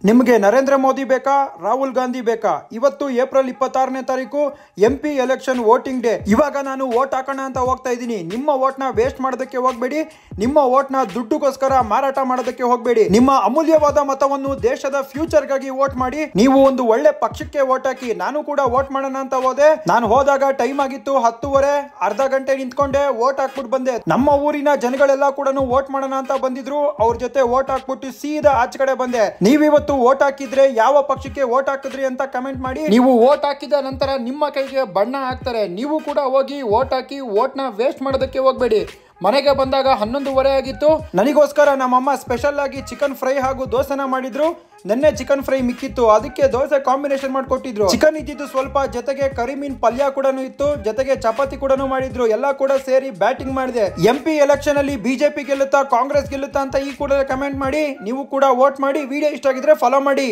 ನಿಮಗೆ ನರೇಂದ್ರ ಮೋದಿ ಬೇಕಾ ರಾಹುಲ್ ಗಾಂಧಿ ಬೇಕಾ? ಇವತ್ತು ಏಪ್ರಿಲ್ 26ನೇ ತಾರೀಕು MP ಎಲೆಕ್ಷನ್ ವೋಟಿಂಗ್ ಡೇ. ಇವಾಗ ನಾನು ವೋಟ್ ಹಾಕೋಣ ಅಂತ ಹೋಗ್ತಾ ಇದ್ದೀನಿ. ನಿಮ್ಮ ವೋಟ್ನ ವೇಸ್ಟ್ ಮಾಡೋದಕ್ಕೆ ಹೋಗಬೇಡಿ. ನಿಮ್ಮ ವೋಟ್ನ ದುಡ್ಡುಗೋಸ್ಕರ ಮಾರಾಟ ಮಾಡೋದಕ್ಕೆ ಹೋಗಬೇಡಿ. ನಿಮ್ಮ ಅಮೂಲ್ಯವಾದ ಮತವನ್ನು ದೇಶದ ಫ್ಯೂಚರ್ಗಾಗಿ ವೋಟ್ ಮಾಡಿ. ನೀವು ಒಂದು ಒಳ್ಳೆ ಪಕ್ಷಕ್ಕೆ ವೋಟ್ ಹಾಕಿ. ನಾನು ಕೂಡ ವೋಟ್ ಮಾಡೋಣ ಅಂತ ಹೋದೆ. ನಾನು ಹೋದಾಗ ಟೈಮ್ ಆಗಿತ್ತು 10:30. ಅರ್ಧ ಗಂಟೆ ನಿಂತ್ಕೊಂಡೆ, ವೋಟ್ ಹಾಕ್ಬಿಟ್ಟು ಬಂದೆ. ನಮ್ಮ ಊರಿನ ಜನಗಳೆಲ್ಲ ಕೂಡ ವೋಟ್ ಮಾಡೋಣ ಅಂತ ಬಂದಿದ್ರು. ಅವ್ರ ಜೊತೆ ವೋಟ್ ಹಾಕ್ಬಿಟ್ಟು ಸೀದಾ ಆಚೆ ಕಡೆ ಬಂದೆ. ನೀವಿವತ್ತು ವೋಟ್ ಹಾಕಿದ್ರೆ ಯಾವ ಪಕ್ಷಕ್ಕೆ ವೋಟ್ ಹಾಕಿದ್ರಿ ಅಂತ ಕಮೆಂಟ್ ಮಾಡಿ. ನೀವು ವೋಟ್ ಹಾಕಿದ ನಂತರ ನಿಮ್ಮ ಕೈಗೆ ಬಣ್ಣ ಹಾಕ್ತಾರೆ. ನೀವು ಕೂಡ ಹೋಗಿ ವೋಟ್ ಹಾಕಿ. ವೋಟ್ನ ವೇಸ್ಟ್ ಮಾಡೋದಕ್ಕೆ ಹೋಗಬೇಡಿ. ಮನೆಗೆ ಬಂದಾಗ 11:30 ಆಗಿತ್ತು. ನನಗೋಸ್ಕರ ನಮ್ಮಮ್ಮ ಸ್ಪೆಷಲ್ ಆಗಿ ಚಿಕನ್ ಫ್ರೈ ಹಾಗೂ ದೋಸೆನ ಮಾಡಿದ್ರು. ನೆನ್ನೆ ಚಿಕನ್ ಫ್ರೈ ಮಿಕ್ಕಿತ್ತು, ಅದಕ್ಕೆ ದೋಸೆ ಕಾಂಬಿನೇಷನ್ ಮಾಡ್ಕೊಟ್ಟಿದ್ರು. ಚಿಕನ್ ಇದ್ದಿದ್ದು ಸ್ವಲ್ಪ, ಜೊತೆಗೆ ಕರಿಮೀನ್ ಪಲ್ಯ ಕೂಡ ಇತ್ತು, ಜೊತೆಗೆ ಚಪಾತಿ ಕೂಡ ಮಾಡಿದ್ರು. ಎಲ್ಲ ಕೂಡ ಸೇರಿ ಬ್ಯಾಟಿಂಗ್ ಮಾಡಿದೆ. MP ಎಲೆಕ್ಷನ್ ಅಲ್ಲಿ BJP ಗೆಲ್ಲುತ್ತಾ ಕಾಂಗ್ರೆಸ್ ಗೆಲ್ಲುತ್ತಾ ಅಂತ ಈ ಕೂಡಲೇ ಕಮೆಂಟ್ ಮಾಡಿ. ನೀವು ಕೂಡ ವೋಟ್ ಮಾಡಿ. ವಿಡಿಯೋ ಇಷ್ಟ ಆಗಿದ್ರೆ ಫಾಲೋ ಮಾಡಿ.